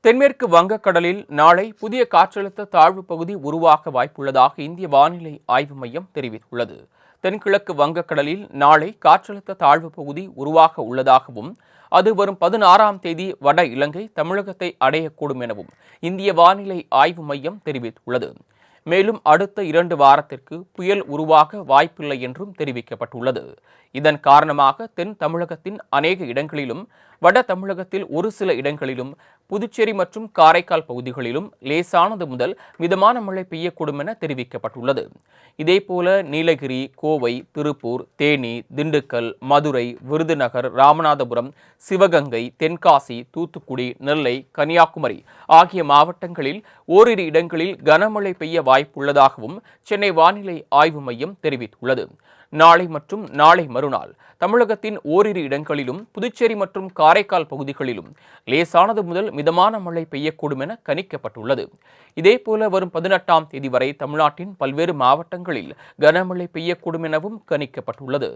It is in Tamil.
தென்மேற்கு வங்கக்கடலில் நாளை புதிய காற்றழுத்த தாழ்வு பகுதி உருவாக வாய்ப்புள்ளதாக இந்திய வானிலை ஆய்வு மையம் தெரிவித்துள்ளது. தென்கிழக்கு வங்கக்கடலில் நாளை காற்றழுத்த தாழ்வு பகுதி உருவாக உள்ளதாகவும் அது வரும் 16ஆம் தேதி வட இலங்கை தமிழகத்தை அடையக்கூடும் எனவும் இந்திய வானிலை ஆய்வு மையம் தெரிவித்துள்ளது. மேலும் அடுத்த 2 வாரத்திற்கு புயல் உருவாக வாய்ப்பில்லை என்றும் தெரிவிக்கப்பட்டுள்ளது. இதன் காரணமாக தென் தமிழகத்தின் அநேக இடங்களிலும் வட தமிழகத்தில் ஒரு சில இடங்களிலும் புதுச்சேரி மற்றும் காரைக்கால் பகுதிகளிலும் லேசானது முதல் மிதமான மழை பெய்யக்கூடும் என தெரிவிக்கப்பட்டுள்ளது. இதேபோல நீலகிரி, கோவை, திருப்பூர், தேனி, திண்டுக்கல், மதுரை, விருதுநகர், ராமநாதபுரம், சிவகங்கை, தென்காசி, தூத்துக்குடி, நெல்லை, கன்னியாகுமரி ஆகிய மாவட்டங்களில் ஓரிரு இடங்களில் கனமழை பெய்ய வாய்ப்புள்ளதாகவும் சென்னை வானிலை ஆய்வு மையம் தெரிவித்துள்ளது. நாளை மற்றும் நாளை மறுநாள் தமிழகத்தின் ஓரிரு இடங்களிலும் புதுச்சேரி மற்றும் காரைக்கால் பகுதிகளிலும் லேசானது முதல் மிதமான மழை பெய்யக்கூடும் என கணிக்கப்பட்டுள்ளது. இதேபோல வரும் 18ஆம் தேதி வரை தமிழ்நாட்டின் பல்வேறு மாவட்டங்களில் கனமழை பெய்யக்கூடும் எனவும் கணிக்கப்பட்டுள்ளது.